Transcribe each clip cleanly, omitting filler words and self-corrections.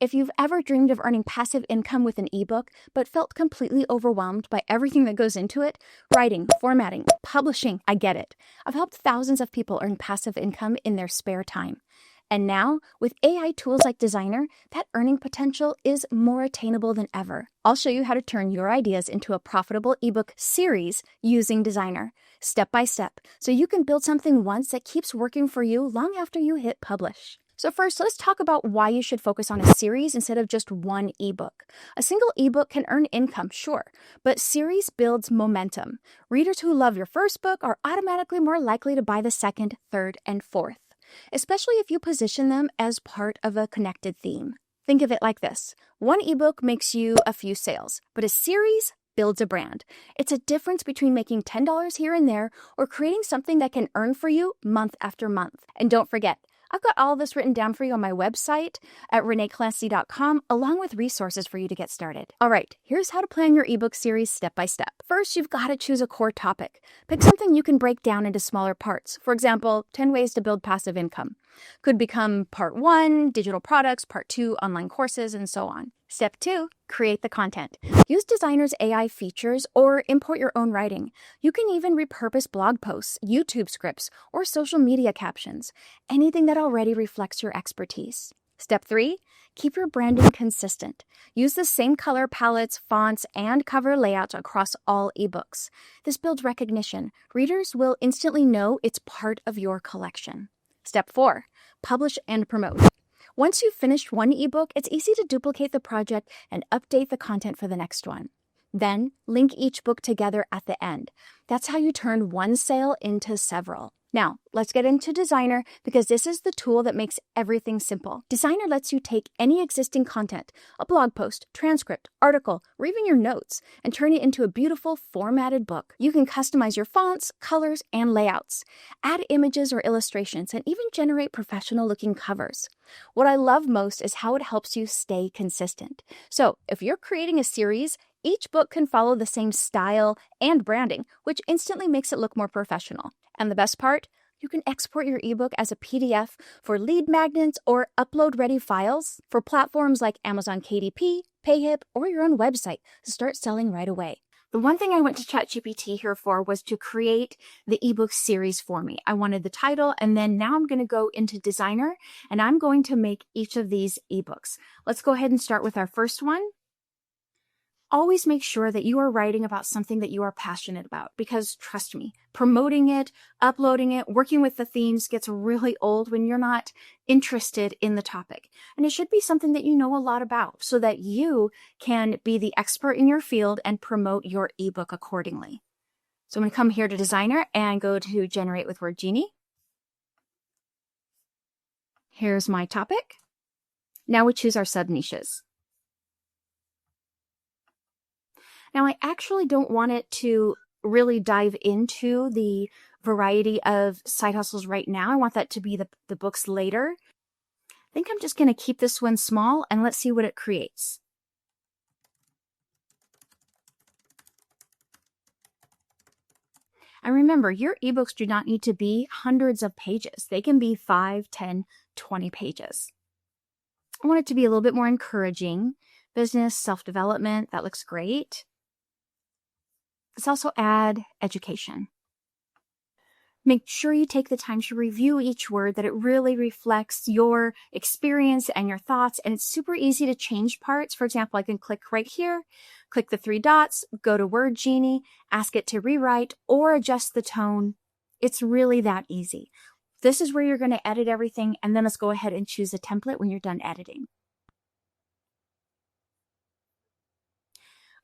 If you've ever dreamed of earning passive income with an ebook, but felt completely overwhelmed by everything that goes into it, writing, formatting, publishing, I get it. I've helped thousands of people earn passive income in their spare time. And now, with AI tools like Designrr, that earning potential is more attainable than ever. I'll show you how to turn your ideas into a profitable ebook series using Designrr, step by step, so you can build something once that keeps working for you long after you hit publish. So first, let's talk about why you should focus on a series instead of just one ebook. A single ebook can earn income, sure, but series builds momentum. Readers who love your first book are automatically more likely to buy the second, third, and fourth, especially if you position them as part of a connected theme. Think of it like this. One ebook makes you a few sales, but a series builds a brand. It's a difference between making $10 here and there or creating something that can earn for you month after month. And don't forget, I've got all this written down for you on my website at reneeclancy.com, along with resources for you to get started. All right, here's how to plan your ebook series step by step. First, you've got to choose a core topic. Pick something you can break down into smaller parts. For example, 10 ways to build passive income. Could become part 1, digital products, part 2, online courses, and so on. Step 2, create the content. Use Designrr's AI features or import your own writing. You can even repurpose blog posts, YouTube scripts, or social media captions. Anything that already reflects your expertise. Step 3, keep your branding consistent. Use the same color palettes, fonts, and cover layouts across all ebooks. This builds recognition. Readers will instantly know it's part of your collection. Step 4, publish and promote. Once you've finished one ebook, it's easy to duplicate the project and update the content for the next one. Then, link each book together at the end. That's how you turn one sale into several. Now, let's get into Designrr because this is the tool that makes everything simple. Designrr lets you take any existing content, a blog post, transcript, article, or even your notes, and turn it into a beautiful formatted book. You can customize your fonts, colors, and layouts, add images or illustrations, and even generate professional-looking covers. What I love most is how it helps you stay consistent. So, if you're creating a series, each book can follow the same style and branding, which instantly makes it look more professional. And the best part? You can export your ebook as a PDF for lead magnets or upload-ready files for platforms like Amazon KDP, Payhip, or your own website to start selling right away. The one thing I went to ChatGPT here for was to create the ebook series for me. I wanted the title, and then now I'm going to go into Designrr, and I'm going to make each of these ebooks. Let's go ahead and start with our first one. Always make sure that you are writing about something that you are passionate about because, trust me, promoting it, uploading it, working with the themes gets really old when you're not interested in the topic. And it should be something that you know a lot about so that you can be the expert in your field and promote your ebook accordingly. So I'm going to come here to Designrr and go to Generate with Wordgenie. Here's my topic. Now we choose our sub-niches. Now, I actually don't want it to really dive into the variety of side hustles right now. I want that to be the books later. I think I'm just going to keep this one small and let's see what it creates. And remember, your ebooks do not need to be hundreds of pages. They can be 5, 10, 20 pages. I want it to be a little bit more encouraging. Business, self-development, that looks great. Let's also add education. Make sure you take the time to review each word, that it really reflects your experience and your thoughts, and it's super easy to change parts. For example, I can click right here, click the 3 dots, go to Wordgenie, ask it to rewrite or adjust the tone. It's really that easy. This is where you're going to edit everything, and then let's go ahead and choose a template when you're done editing.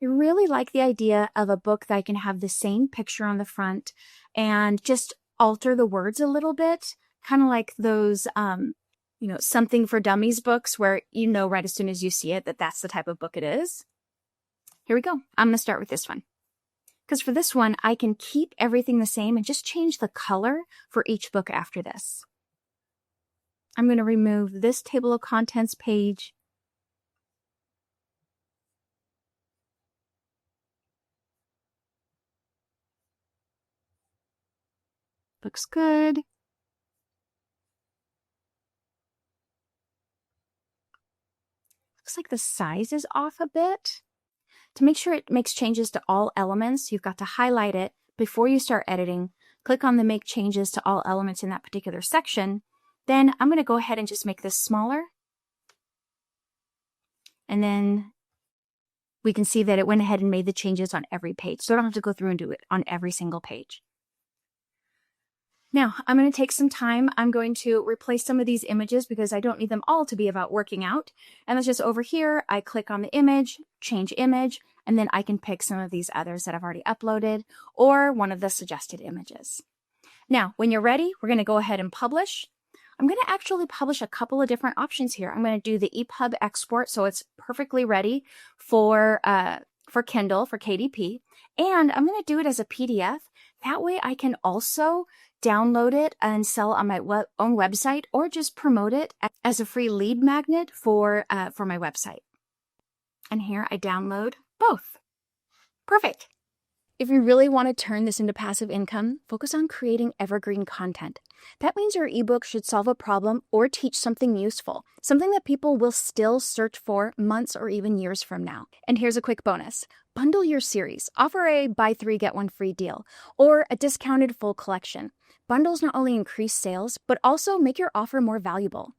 I really like the idea of a book that I can have the same picture on the front and just alter the words a little bit, kind of like those, Something for Dummies books where you know right as soon as you see it that that's the type of book it is. Here we go. I'm going to start with this one. Because for this one, I can keep everything the same and just change the color for each book after this. I'm going to remove this table of contents page. Looks good. Looks like the size is off a bit. To make sure it makes changes to all elements, you've got to highlight it before you start editing. Click on the Make Changes to All Elements in that particular section. Then I'm going to go ahead and just make this smaller. And then we can see that it went ahead and made the changes on every page. So I don't have to go through and do it on every single page. Now, I'm going to take some time. I'm going to replace some of these images because I don't need them all to be about working out. And that's just over here. I click on the image, change image, and then I can pick some of these others that I've already uploaded or one of the suggested images. Now, when you're ready, we're going to go ahead and publish. I'm going to actually publish a couple of different options here. I'm going to do the EPUB export so it's perfectly ready for Kindle, for KDP. And I'm going to do it as a PDF. That way I can also download it and sell on my own website or just promote it as a free lead magnet for my website. And here I download both. Perfect. If you really want to turn this into passive income, focus on creating evergreen content. That means your ebook should solve a problem or teach something useful, something that people will still search for months or even years from now. And here's a quick bonus. Bundle your series. Offer a buy 3, get 1 free deal or a discounted full collection. Bundles not only increase sales, but also make your offer more valuable.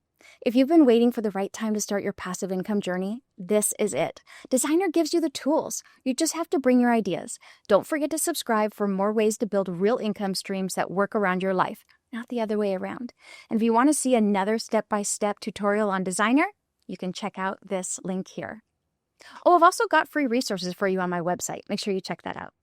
If you've been waiting for the right time to start your passive income journey, this is it. Designrr gives you the tools. You just have to bring your ideas. Don't forget to subscribe for more ways to build real income streams that work around your life, not the other way around. And if you want to see another step-by-step tutorial on Designrr, you can check out this link here. Oh, I've also got free resources for you on my website. Make sure you check that out.